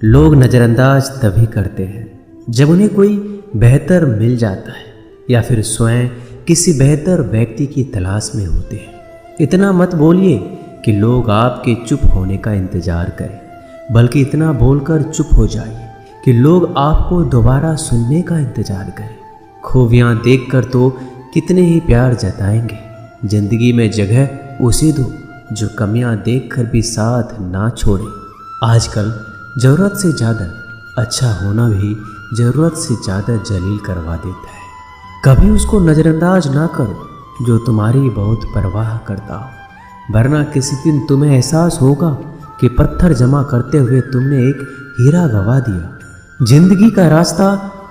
लोग नज़रअंदाज तभी करते हैं जब उन्हें कोई बेहतर मिल जाता है या फिर स्वयं किसी बेहतर व्यक्ति की तलाश में होते हैं। इतना मत बोलिए कि लोग आपके चुप होने का इंतज़ार करें, बल्कि इतना बोलकर चुप हो जाइए कि लोग आपको दोबारा सुनने का इंतज़ार करें। खूबियाँ देखकर तो कितने ही प्यार जताएंगे। ज़िंदगी में जगह उसे दो जो कमियां देखकर भी साथ ना छोड़े। आजकल ज़रूरत से ज़्यादा अच्छा होना भी ज़रूरत से ज़्यादा जलील करवा देता है। कभी उसको नज़रअंदाज ना करो जो तुम्हारी बहुत परवाह करता हो, वरना किसी दिन तुम्हें एहसास होगा कि पत्थर जमा करते हुए तुमने एक हीरा गंवा दिया। जिंदगी का रास्ता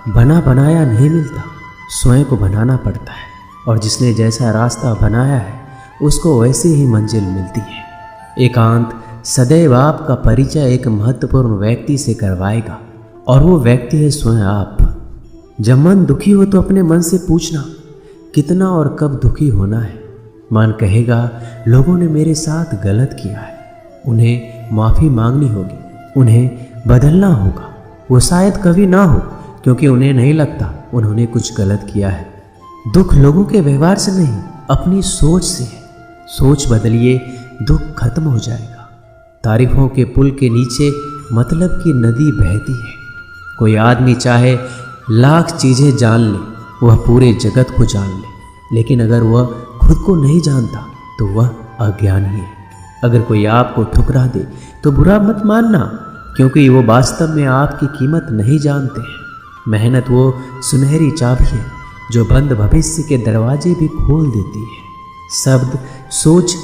बना बनाया नहीं मिलता, स्वयं को बनाना पड़ता है, और जिसने जैसा रास्ता बनाया है उसको वैसे ही मंजिल मिलती है। एकांत सदैव आपका परिचय एक महत्वपूर्ण व्यक्ति से करवाएगा, और वो व्यक्ति है स्वयं आप। जब मन दुखी हो तो अपने मन से पूछना कितना और कब दुखी होना है। मन कहेगा लोगों ने मेरे साथ गलत किया है, उन्हें माफ़ी मांगनी होगी, उन्हें बदलना होगा। वो शायद कभी ना हो, क्योंकि उन्हें नहीं लगता उन्होंने कुछ गलत किया है। दुख लोगों के व्यवहार से नहीं, अपनी सोच से है। सोच बदलिए, दुख खत्म हो जाएगा। तारीफों के पुल के नीचे मतलब की नदी बहती है। कोई आदमी चाहे लाख चीज़ें जान ले, वह पूरे जगत को जान ले, लेकिन अगर वह खुद को नहीं जानता तो वह अज्ञानी है। अगर कोई आपको ठुकरा दे तो बुरा मत मानना, क्योंकि वो वास्तव में आपकी कीमत नहीं जानते हैं। मेहनत वो सुनहरी चाबी है जो बंद भविष्य के दरवाजे भी खोल देती है। शब्द सोच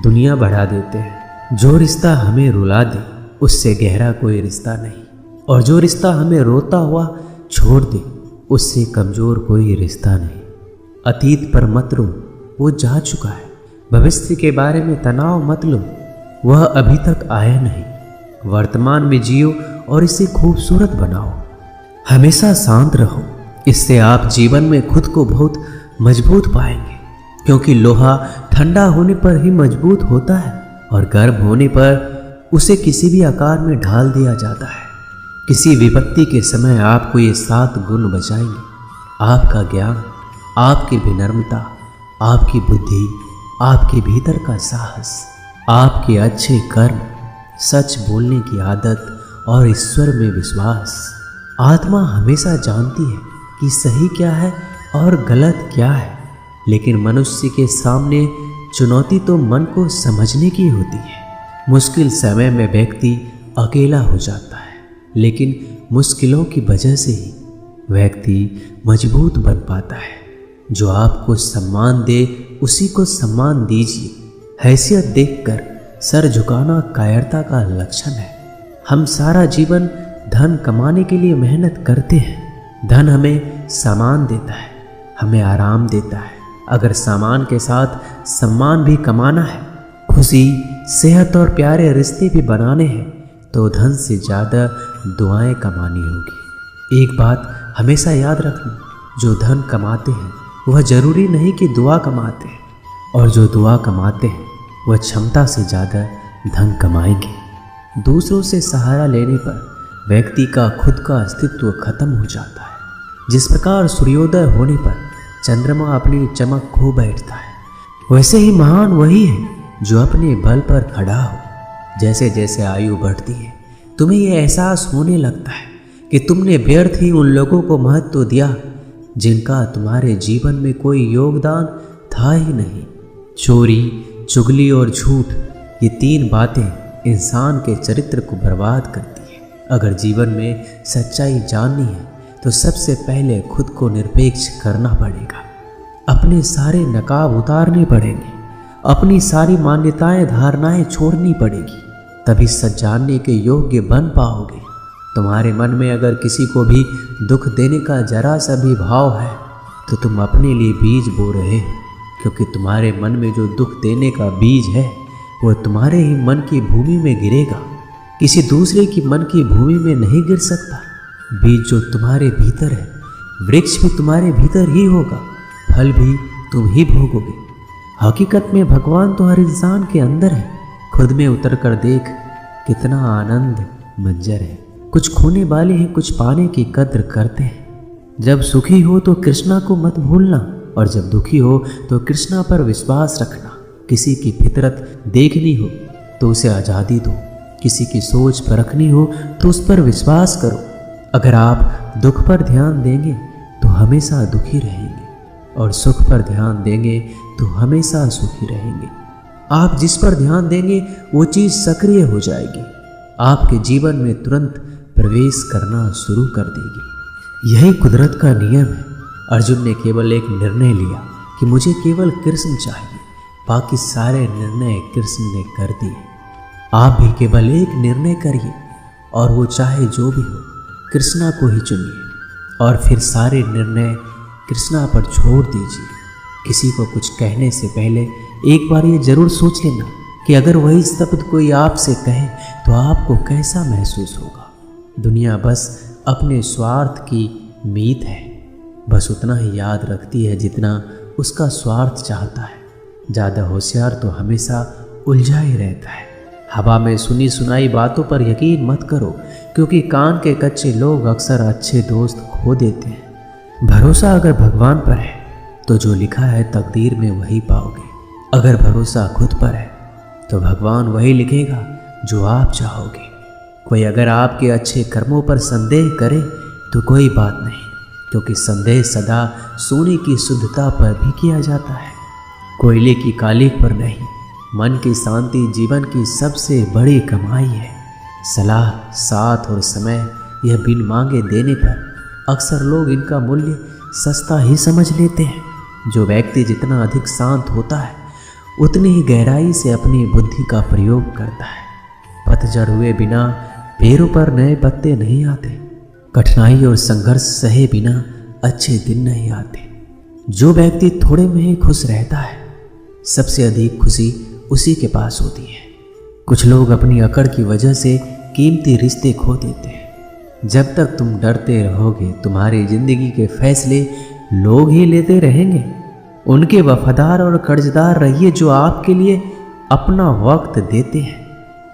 दुनिया बढ़ा देते हैं। जो रिश्ता हमें रुला दे उससे गहरा कोई रिश्ता नहीं, और जो रिश्ता हमें रोता हुआ छोड़ दे उससे कमज़ोर कोई रिश्ता नहीं। अतीत पर मत रो, वो जा चुका है। भविष्य के बारे में तनाव मत लो, वह अभी तक आया नहीं। वर्तमान में जियो और इसे खूबसूरत बनाओ। हमेशा शांत रहो, इससे आप जीवन में खुद को बहुत मजबूत पाएंगे, क्योंकि लोहा ठंडा होने पर ही मजबूत होता है, और गर्म होने पर उसे किसी भी आकार में ढाल दिया जाता है। किसी विपत्ति के समय आपको ये 7 गुण बचाएंगे: आपका ज्ञान, आपकी विनम्रता, आपकी बुद्धि, आपके भीतर का साहस, आपके अच्छे कर्म, सच बोलने की आदत और ईश्वर में विश्वास। आत्मा हमेशा जानती है कि सही क्या है और गलत क्या है, लेकिन मनुष्य के सामने चुनौती तो मन को समझने की होती है। मुश्किल समय में व्यक्ति अकेला हो जाता है, लेकिन मुश्किलों की वजह से ही व्यक्ति मजबूत बन पाता है। जो आपको सम्मान दे उसी को सम्मान दीजिए। हैसियत देखकर सर झुकाना कायरता का लक्षण है। हम सारा जीवन धन कमाने के लिए मेहनत करते हैं। धन हमें सामान देता है, हमें आराम देता है। अगर सामान के साथ सम्मान भी कमाना है, खुशी, सेहत और प्यारे रिश्ते भी बनाने हैं, तो धन से ज़्यादा दुआएं कमानी होगी। एक बात हमेशा याद रखना, जो धन कमाते हैं वह ज़रूरी नहीं कि दुआ कमाते हैं, और जो दुआ कमाते हैं वह क्षमता से ज़्यादा धन कमाएंगे। दूसरों से सहारा लेने पर व्यक्ति का खुद का अस्तित्व खत्म हो जाता है। जिस प्रकार सूर्योदय होने पर चंद्रमा अपनी चमक खो बैठता है, वैसे ही महान वही है जो अपने बल पर खड़ा हो। जैसे जैसे आयु बढ़ती है, तुम्हें यह एहसास होने लगता है कि तुमने व्यर्थ ही उन लोगों को महत्व दिया जिनका तुम्हारे जीवन में कोई योगदान था ही नहीं। चोरी, चुगली और झूठ, ये 3 बातें इंसान के चरित्र को बर्बाद करती है। अगर जीवन में सच्चाई जाननी है तो सबसे पहले खुद को निरपेक्ष करना पड़ेगा। अपने सारे नकाब उतारने पड़ेंगे, अपनी सारी मान्यताएं धारणाएं छोड़नी पड़ेगी, तभी सच जानने के योग्य बन पाओगे। तुम्हारे मन में अगर किसी को भी दुख देने का जरा सा भी भाव है तो तुम अपने लिए बीज बो रहे हो, क्योंकि तुम्हारे मन में जो दुख देने का बीज है वो तुम्हारे ही मन की भूमि में गिरेगा, किसी दूसरे की मन की भूमि में नहीं गिर सकता। बीज जो तुम्हारे भीतर है, वृक्ष भी तुम्हारे भीतर ही होगा, फल भी तुम ही भोगोगे। हकीकत में भगवान तो हर इंसान के अंदर है। खुद में उतर कर देख कितना आनंद मंजर है। कुछ खोने वाले हैं, कुछ पाने की कद्र करते हैं। जब सुखी हो तो कृष्णा को मत भूलना, और जब दुखी हो तो कृष्णा पर विश्वास रखना। किसी की फितरत देखनी हो तो उसे आज़ादी दो, किसी की सोच परखनी हो तो उस पर विश्वास करो। अगर आप दुख पर ध्यान देंगे तो हमेशा दुखी रहेंगे, और सुख पर ध्यान देंगे तो हमेशा सुखी रहेंगे। आप जिस पर ध्यान देंगे वो चीज़ सक्रिय हो जाएगी, आपके जीवन में तुरंत प्रवेश करना शुरू कर देगी। यही कुदरत का नियम है। अर्जुन ने केवल एक निर्णय लिया कि मुझे केवल कृष्ण चाहिए, बाकी सारे निर्णय कृष्ण ने कर दिए। आप भी केवल एक निर्णय करिए, और वो चाहे जो भी हो, कृष्णा को ही चुनिए, और फिर सारे निर्णय कृष्णा पर छोड़ दीजिए। किसी को कुछ कहने से पहले एक बार ये जरूर सोच लेना कि अगर वही शब्द कोई आपसे कहे तो आपको कैसा महसूस होगा। दुनिया बस अपने स्वार्थ की मीत है, बस उतना ही याद रखती है जितना उसका स्वार्थ चाहता है। ज़्यादा होशियार तो हमेशा उलझा ही रहता है। हवा में सुनी सुनाई बातों पर यकीन मत करो, क्योंकि कान के कच्चे लोग अक्सर अच्छे दोस्त खो देते हैं। भरोसा अगर भगवान पर है तो जो लिखा है तकदीर में वही पाओगे। अगर भरोसा खुद पर है तो भगवान वही लिखेगा जो आप चाहोगे। कोई अगर आपके अच्छे कर्मों पर संदेह करे तो कोई बात नहीं, क्योंकि संदेह सदा सोने की शुद्धता पर भी किया जाता है, कोयले की कालिख पर नहीं। मन की शांति जीवन की सबसे बड़ी कमाई है। सलाह, साथ और समय यह बिन मांगे देने पर अक्सर लोग इनका मूल्य सस्ता ही समझ लेते हैं। जो व्यक्ति जितना अधिक शांत होता है उतनी ही गहराई से अपनी बुद्धि का प्रयोग करता है। पतझड़ हुए बिना पेड़ों पर नए पत्ते नहीं आते। कठिनाई और संघर्ष सहे बिना अच्छे दिन नहीं आते। जो व्यक्ति थोड़े में ही खुश रहता है, सबसे अधिक खुशी उसी के पास होती है। कुछ लोग अपनी अकड़ की वजह से कीमती रिश्ते खो देते हैं। जब तक तुम डरते रहोगे, तुम्हारी जिंदगी के फैसले लोग ही लेते रहेंगे। उनके वफादार और कर्जदार रहिए जो आपके लिए अपना वक्त देते हैं।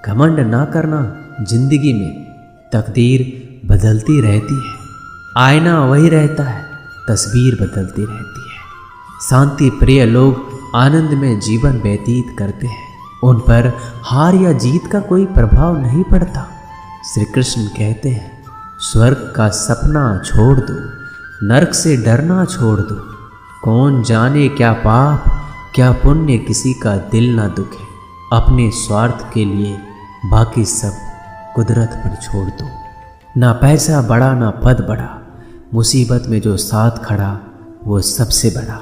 घमंड ना करना, जिंदगी में तकदीर बदलती रहती है, आईना वही रहता है, तस्वीर बदलती रहती है। शांति प्रिय लोग आनंद में जीवन व्यतीत करते हैं, उन पर हार या जीत का कोई प्रभाव नहीं पड़ता। श्री कृष्ण कहते हैं, स्वर्ग का सपना छोड़ दो, नरक से डरना छोड़ दो। कौन जाने क्या पाप क्या पुण्य किसी का दिल ना दुखे। अपने स्वार्थ के लिए बाकी सब कुदरत पर छोड़ दो। ना पैसा बड़ा ना पद बड़ा, मुसीबत में जो साथ खड़ा वो सबसे बड़ा।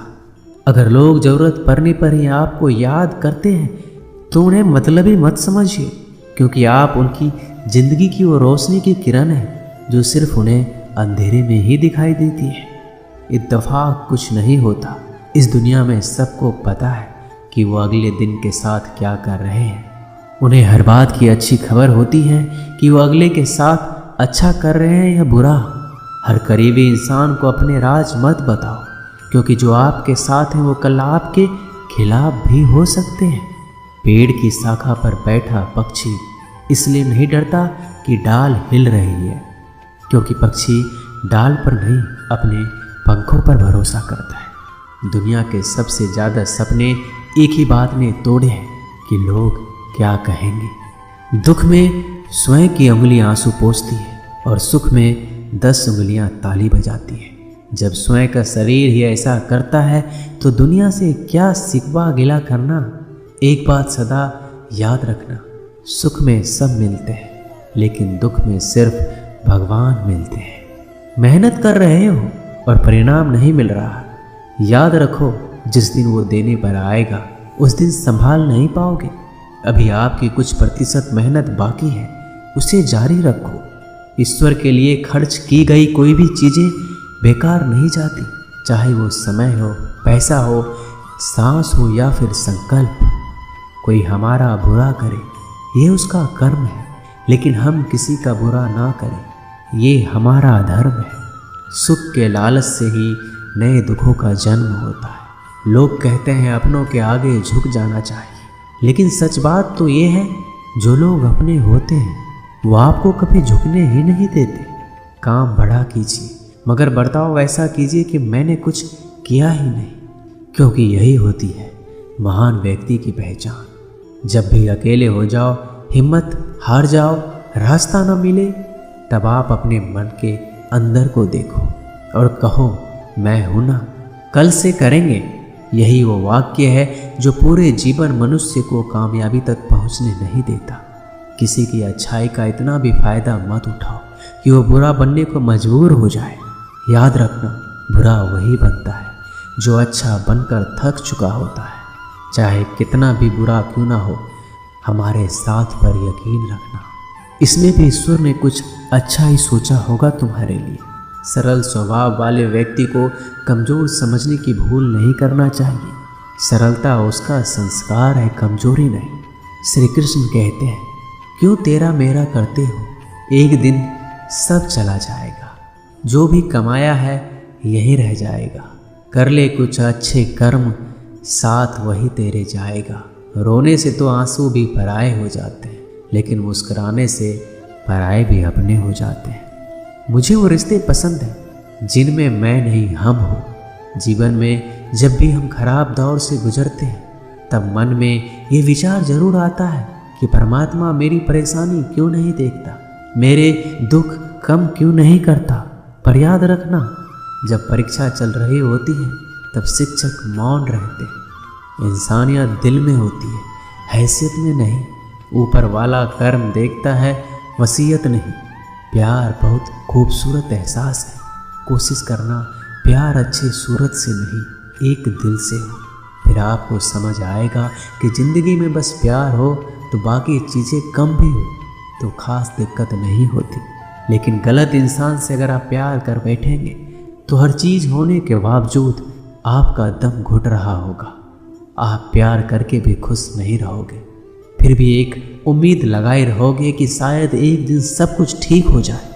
अगर लोग ज़रूरत पड़ने पर ही आपको याद करते हैं तो उन्हें मतलबी मत समझिए, क्योंकि आप उनकी ज़िंदगी की वो रोशनी की किरण है जो सिर्फ उन्हें अंधेरे में ही दिखाई देती है। इत्तेफाक कुछ नहीं होता। इस दुनिया में सबको पता है कि वो अगले दिन के साथ क्या कर रहे हैं। उन्हें हर बात की अच्छी खबर होती है कि वो अगले के साथ अच्छा कर रहे हैं या बुरा। हर करीबी इंसान को अपने राज मत बताओ, क्योंकि जो आपके साथ हैं वो कल आपके खिलाफ भी हो सकते हैं। पेड़ की शाखा पर बैठा पक्षी इसलिए नहीं डरता कि डाल हिल रही है, क्योंकि पक्षी डाल पर नहीं अपने पंखों पर भरोसा करता है। दुनिया के सबसे ज़्यादा सपने एक ही बात ने तोड़े हैं कि लोग क्या कहेंगे। दुख में स्वयं की उंगली आंसू पोंछती है और सुख में 10 उंगलियां ताली बजाती है। जब स्वयं का शरीर ही ऐसा करता है तो दुनिया से क्या सिकवा गिला करना। एक बात सदा याद रखना, सुख में सब मिलते हैं, लेकिन दुख में सिर्फ भगवान मिलते हैं। मेहनत कर रहे हो और परिणाम नहीं मिल रहा, याद रखो जिस दिन वो देने पर आएगा उस दिन संभाल नहीं पाओगे। अभी आपकी कुछ प्रतिशत मेहनत बाकी है, उसे जारी रखो। ईश्वर के लिए खर्च की गई कोई भी चीज़ें बेकार नहीं जाती, चाहे वो समय हो, पैसा हो, सांस हो या फिर संकल्प। कोई हमारा बुरा करे ये उसका कर्म है, लेकिन हम किसी का बुरा ना करें ये हमारा धर्म है। सुख के लालच से ही नए दुखों का जन्म होता है। लोग कहते हैं अपनों के आगे झुक जाना चाहिए, लेकिन सच बात तो ये है जो लोग अपने होते हैं वो आपको कभी झुकने ही नहीं देते। काम बड़ा कीजिए मगर बर्ताव ऐसा कीजिए कि मैंने कुछ किया ही नहीं, क्योंकि यही होती है महान व्यक्ति की पहचान। जब भी अकेले हो जाओ, हिम्मत हार जाओ, रास्ता न मिले, तब आप अपने मन के अंदर को देखो और कहो मैं हूं ना, कल से करेंगे। यही वो वाक्य है जो पूरे जीवन मनुष्य को कामयाबी तक पहुंचने नहीं देता। किसी की अच्छाई का इतना भी फायदा मत उठाओ कि वो बुरा बनने को मजबूर हो जाए। याद रखना, बुरा वही बनता है जो अच्छा बनकर थक चुका होता है। चाहे कितना भी बुरा क्यों ना हो, हमारे साथ पर यकीन रखना, इसमें भी ईश्वर ने कुछ अच्छा ही सोचा होगा तुम्हारे लिए। सरल स्वभाव वाले व्यक्ति को कमज़ोर समझने की भूल नहीं करना चाहिए। सरलता उसका संस्कार है, कमजोरी नहीं। श्री कृष्ण कहते हैं, क्यों तेरा मेरा करते हो, एक दिन सब चला जाएगा। जो भी कमाया है यही रह जाएगा। कर ले कुछ अच्छे कर्म, साथ वही तेरे जाएगा। रोने से तो आंसू भी पराए हो जाते हैं, लेकिन मुस्कुराने से पराए भी अपने हो जाते हैं। मुझे वो रिश्ते पसंद हैं जिनमें मैं नहीं हम हो। जीवन में जब भी हम खराब दौर से गुजरते हैं, तब मन में ये विचार जरूर आता है कि परमात्मा मेरी परेशानी क्यों नहीं देखता, मेरे दुख कम क्यों नहीं करता। पर याद रखना, जब परीक्षा चल रही होती है तब शिक्षक मौन रहते हैं। इंसानियत दिल में होती है, हैसियत में नहीं। ऊपर वाला कर्म देखता है, वसीयत नहीं। प्यार बहुत खूबसूरत एहसास है। कोशिश करना प्यार अच्छी सूरत से नहीं, एक दिल से हो। फिर आपको समझ आएगा कि ज़िंदगी में बस प्यार हो तो बाकी चीज़ें कम भी हो तो खास दिक्कत नहीं होती। लेकिन गलत इंसान से अगर आप प्यार कर बैठेंगे तो हर चीज़ होने के बावजूद आपका दम घुट रहा होगा। आप प्यार करके भी खुश नहीं रहोगे, फिर भी एक उम्मीद लगाए रहोगे कि शायद एक दिन सब कुछ ठीक हो जाए।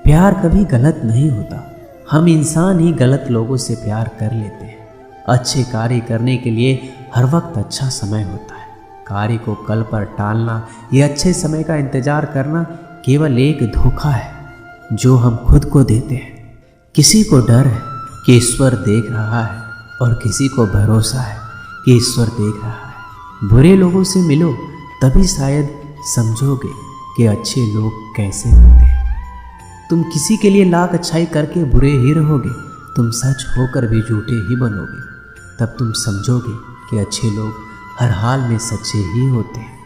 प्यार कभी गलत नहीं होता, हम इंसान ही गलत लोगों से प्यार कर लेते हैं। अच्छे कार्य करने के लिए हर वक्त अच्छा समय होता है। कार्य को कल पर टालना, ये अच्छे समय का इंतजार करना केवल एक धोखा है जो हम खुद को देते हैं। किसी को डर है कि ईश्वर देख रहा है और किसी को भरोसा है कि ईश्वर देख रहा है। बुरे लोगों से मिलो तभी शायद समझोगे कि अच्छे लोग कैसे होते हैं। तुम किसी के लिए लाख अच्छाई करके बुरे ही रहोगे, तुम सच होकर भी झूठे ही बनोगे। तब तुम समझोगे कि अच्छे लोग हर हाल में सच्चे ही होते हैं,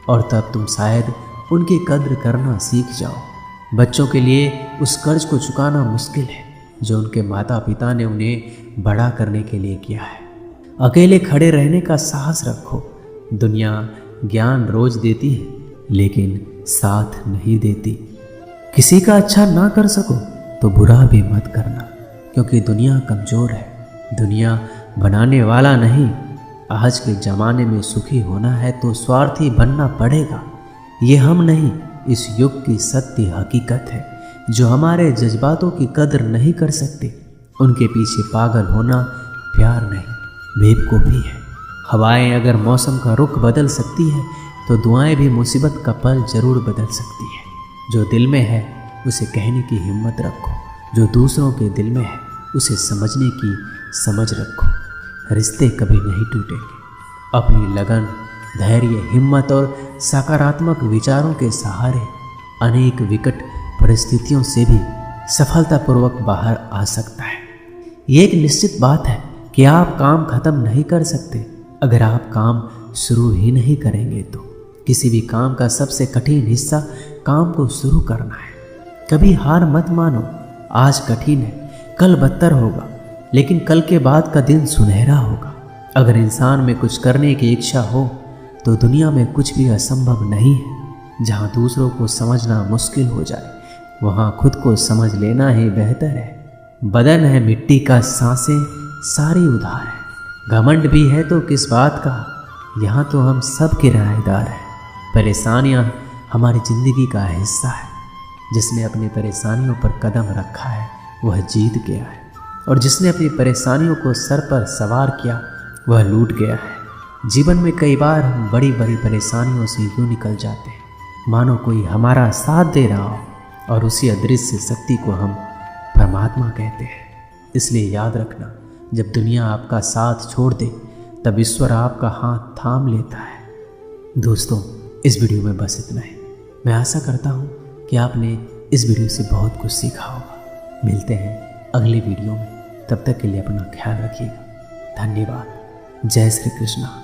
और तब तुम शायद उनकी कद्र करना सीख जाओ। बच्चों के लिए उस कर्ज को चुकाना मुश्किल है जो उनके माता पिता ने उन्हें बड़ा करने के लिए किया है। अकेले खड़े रहने का साहस रखो। दुनिया ज्ञान रोज देती है लेकिन साथ नहीं देती। किसी का अच्छा ना कर सको तो बुरा भी मत करना, क्योंकि दुनिया कमज़ोर है। दुनिया बनाने वाला नहीं। आज के ज़माने में सुखी होना है तो स्वार्थी बनना पड़ेगा। ये हम नहीं, इस युग की सत्य हकीकत है। जो हमारे जज्बातों की कदर नहीं कर सकते, उनके पीछे पागल होना प्यार नहीं, बेवकूफ़ी है। हवाएं अगर मौसम का रुख बदल सकती है तो दुआएं भी मुसीबत का पल जरूर बदल सकती है। जो दिल में है उसे कहने की हिम्मत रखो, जो दूसरों के दिल में है उसे समझने की समझ रखो। रिश्ते कभी नहीं टूटेंगे। अपनी लगन, धैर्य, हिम्मत और सकारात्मक विचारों के सहारे अनेक विकट परिस्थितियों से भी सफलतापूर्वक बाहर आ सकता है। ये एक निश्चित बात है कि आप काम खत्म नहीं कर सकते अगर आप काम शुरू ही नहीं करेंगे। तो किसी भी काम का सबसे कठिन हिस्सा काम को शुरू करना है। कभी हार मत मानो। आज कठिन है, कल बदतर होगा, लेकिन कल के बाद का दिन सुनहरा होगा। अगर इंसान में कुछ करने की इच्छा हो तो दुनिया में कुछ भी असंभव नहीं है। जहाँ दूसरों को समझना मुश्किल हो जाए वहाँ खुद को समझ लेना ही बेहतर है। बदन है मिट्टी का, सांसें सारी उधार है। घमंड भी है तो किस बात का, यहाँ तो हम सब किराएदार हैं। परेशानियाँ हमारी ज़िंदगी का हिस्सा है। जिसने अपनी परेशानियों पर कदम रखा है वह जीत गया है, और जिसने अपनी परेशानियों को सर पर सवार किया वह लूट गया है। जीवन में कई बार हम बड़ी बड़ी परेशानियों से यूँ निकल जाते हैं मानो कोई हमारा साथ दे रहा हो और उसी अदृश्य शक्ति को हम परमात्मा कहते हैं। इसलिए याद रखना, जब दुनिया आपका साथ छोड़ दे तब ईश्वर आपका हाथ थाम लेता है। दोस्तों, इस वीडियो में बस इतना ही। मैं आशा करता हूँ कि आपने इस वीडियो से बहुत कुछ सीखा होगा। मिलते हैं अगले वीडियो में, तब तक के लिए अपना ख्याल रखिएगा। धन्यवाद। जय श्री कृष्णा।